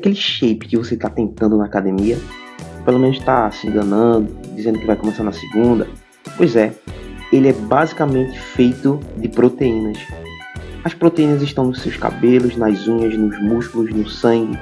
aquele shape que você está tentando na academia, pelo menos está se enganando, dizendo que vai começar na segunda. Pois é, ele é basicamente feito de proteínas. As proteínas estão nos seus cabelos, nas unhas, nos músculos, no sangue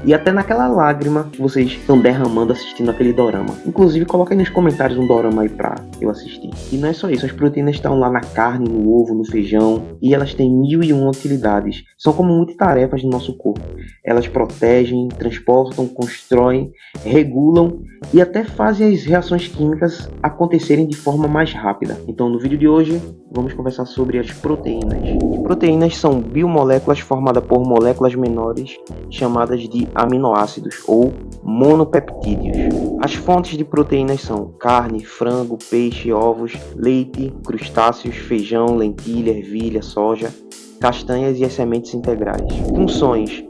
e até naquela lágrima que vocês estão derramando assistindo aquele dorama. Inclusive, coloca aí nos comentários um dorama aí pra eu assistir. E não é só isso, as proteínas estão lá na carne, no ovo, no feijão, e elas têm 1001 utilidades. São como multitarefas no nosso corpo. Elas protegem, transportam, constroem, regulam e até fazem as reações químicas acontecerem de forma mais rápida. Então, no vídeo de hoje, vamos conversar sobre as proteínas. As proteínas são biomoléculas formadas por moléculas menores chamadas de aminoácidos ou monopeptídeos. As fontes de proteínas são carne, frango, peixe, ovos, leite, crustáceos, feijão, lentilha, ervilha, soja, castanhas e as sementes integrais. Funções: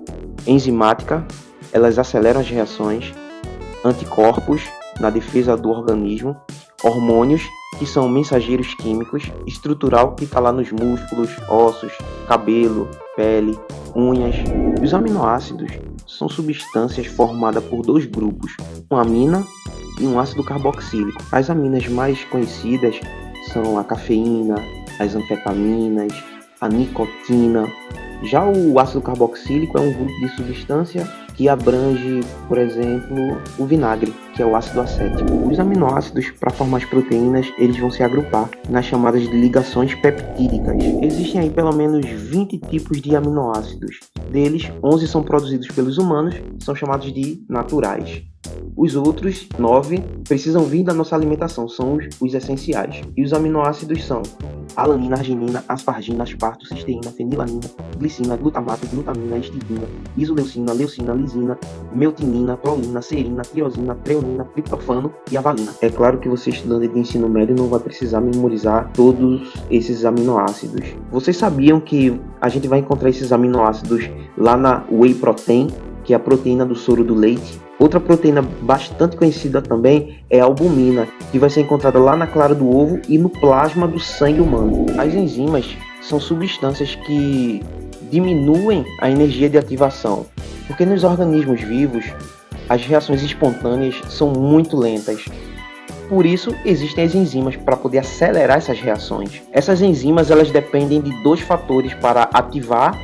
enzimática, elas aceleram as reações, anticorpos na defesa do organismo, hormônios, que são mensageiros químicos, estrutural, que está lá nos músculos, ossos, cabelo, pele, unhas. Os aminoácidos são substâncias formadas por dois grupos, uma amina e um ácido carboxílico. As aminas mais conhecidas são a cafeína, as anfetaminas, a nicotina. Já o ácido carboxílico é um grupo de substância que abrange, por exemplo, o vinagre, que é o ácido acético. Os aminoácidos, para formar as proteínas, eles vão se agrupar nas chamadas de ligações peptídicas. Existem aí pelo menos 20 tipos de aminoácidos. Deles, 11 são produzidos pelos humanos, são chamados de naturais. Os outros 9 precisam vir da nossa alimentação, são os essenciais. E os aminoácidos são alanina, arginina, aspargina, asparto, cisteína, fenilalanina, glicina, glutamato, glutamina, histidina, isoleucina, leucina, lisina, meutinina, prolina, serina, tirosina, treonina, triptofano e avalina. É claro que você, estudante de ensino médio, não vai precisar memorizar todos esses aminoácidos. Vocês sabiam que a gente vai encontrar esses aminoácidos lá na whey protein, que é a proteína do soro do leite? Outra proteína bastante conhecida também é a albumina, que vai ser encontrada lá na clara do ovo e no plasma do sangue humano. As enzimas são substâncias que diminuem a energia de ativação, porque nos organismos vivos as reações espontâneas são muito lentas. Por isso existem as enzimas para poder acelerar essas reações. Essas enzimas elas dependem de dois fatores para ativar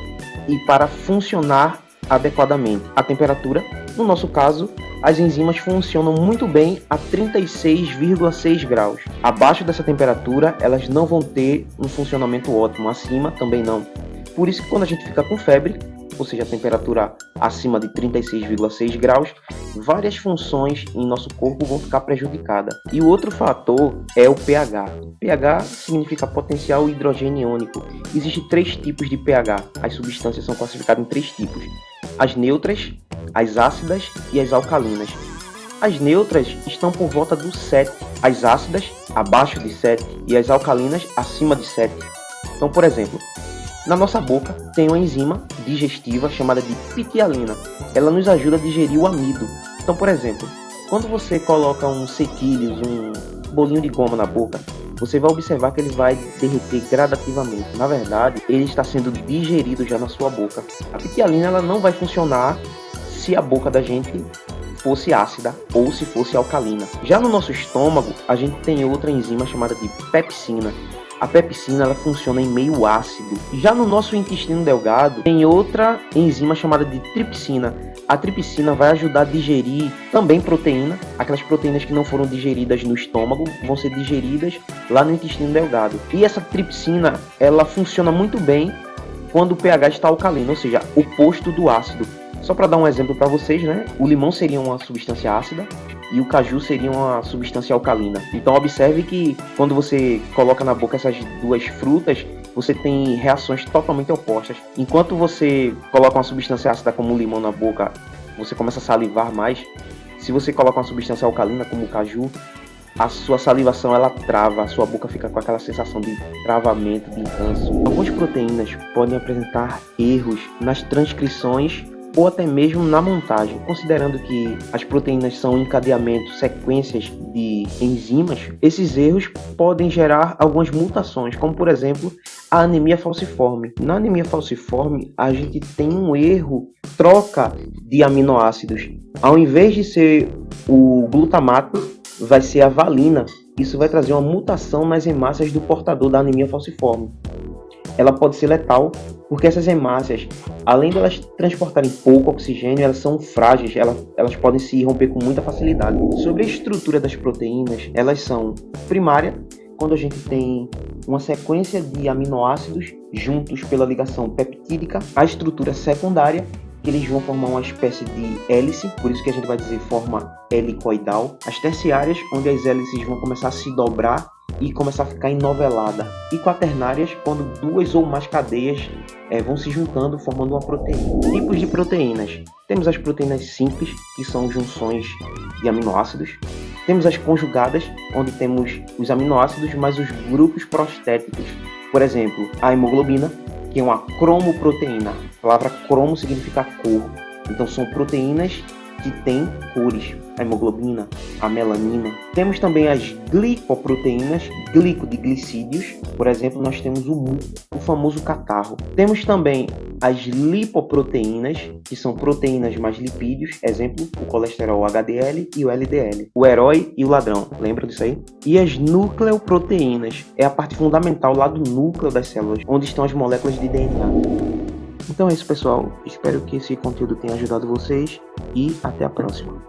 e para funcionar adequadamente: a temperatura. No nosso caso, as enzimas funcionam muito bem a 36,6 graus. Abaixo dessa temperatura, elas não vão ter um funcionamento ótimo, acima também não. Por isso que quando a gente fica com febre, ou seja, a temperatura acima de 36,6 graus, várias funções em nosso corpo vão ficar prejudicadas. E o outro fator é o pH. pH significa potencial hidrogênio iônico. Existem 3 tipos de pH. As substâncias são classificadas em 3 tipos: as neutras, as ácidas e as alcalinas. As neutras estão por volta do 7, as ácidas abaixo de 7 e as alcalinas acima de 7. Então, por exemplo, na nossa boca tem uma enzima digestiva chamada de pitialina. Ela nos ajuda a digerir o amido. Então, por exemplo, quando você coloca um sequilhos, um bolinho de goma na boca, você vai observar que ele vai derreter gradativamente. Na verdade, ele está sendo digerido já na sua boca. A pitialina ela não vai funcionar se a boca da gente fosse ácida ou se fosse alcalina. Já no nosso estômago, a gente tem outra enzima chamada de pepsina. A pepsina ela funciona em meio ácido. Já no nosso intestino delgado, tem outra enzima chamada de tripsina. A tripsina vai ajudar a digerir também proteína. Aquelas proteínas que não foram digeridas no estômago vão ser digeridas lá no intestino delgado. E essa tripsina ela funciona muito bem quando o pH está alcalino, ou seja, oposto do ácido. Só para dar um exemplo para vocês, né? O limão seria uma substância ácida e o caju seria uma substância alcalina. Então observe que quando você coloca na boca essas duas frutas, você tem reações totalmente opostas. Enquanto você coloca uma substância ácida como o limão na boca, você começa a salivar mais. Se você coloca uma substância alcalina como o caju, a sua salivação ela trava, a sua boca fica com aquela sensação de travamento, de ranço. Algumas proteínas podem apresentar erros nas transcrições ou até mesmo na montagem. Considerando que as proteínas são encadeamentos, sequências de enzimas, esses erros podem gerar algumas mutações, como por exemplo a anemia falciforme. Na anemia falciforme, a gente tem um erro, troca de aminoácidos. Ao invés de ser o glutamato, vai ser a valina. Isso vai trazer uma mutação nas hemácias do portador da anemia falciforme. Ela pode ser letal, porque essas hemácias, além de elas transportarem pouco oxigênio, elas são frágeis, elas podem se romper com muita facilidade. Sobre a estrutura das proteínas, elas são primária, quando a gente tem uma sequência de aminoácidos juntos pela ligação peptídica. A estrutura secundária, que eles vão formar uma espécie de hélice, por isso que a gente vai dizer forma helicoidal. As terciárias, onde as hélices vão começar a se dobrar e começar a ficar enovelada. E quaternárias, quando duas ou mais cadeias vão se juntando, formando uma proteína. Tipos de proteínas. Temos as proteínas simples, que são junções de aminoácidos. Temos as conjugadas, onde temos os aminoácidos mais os grupos prostéticos. Por exemplo, a hemoglobina, que é uma cromoproteína. A palavra cromo significa cor. Então são proteínas que têm cores. A hemoglobina, a melanina. Temos também as glicoproteínas, glico de glicídios. Por exemplo, nós temos o famoso catarro. Temos também as lipoproteínas, que são proteínas mais lipídios. Exemplo, o colesterol HDL e o LDL. O herói e o ladrão. Lembra disso aí? E as nucleoproteínas. É a parte fundamental lá do núcleo das células, onde estão as moléculas de DNA. Então é isso, pessoal. Espero que esse conteúdo tenha ajudado vocês e até a próxima.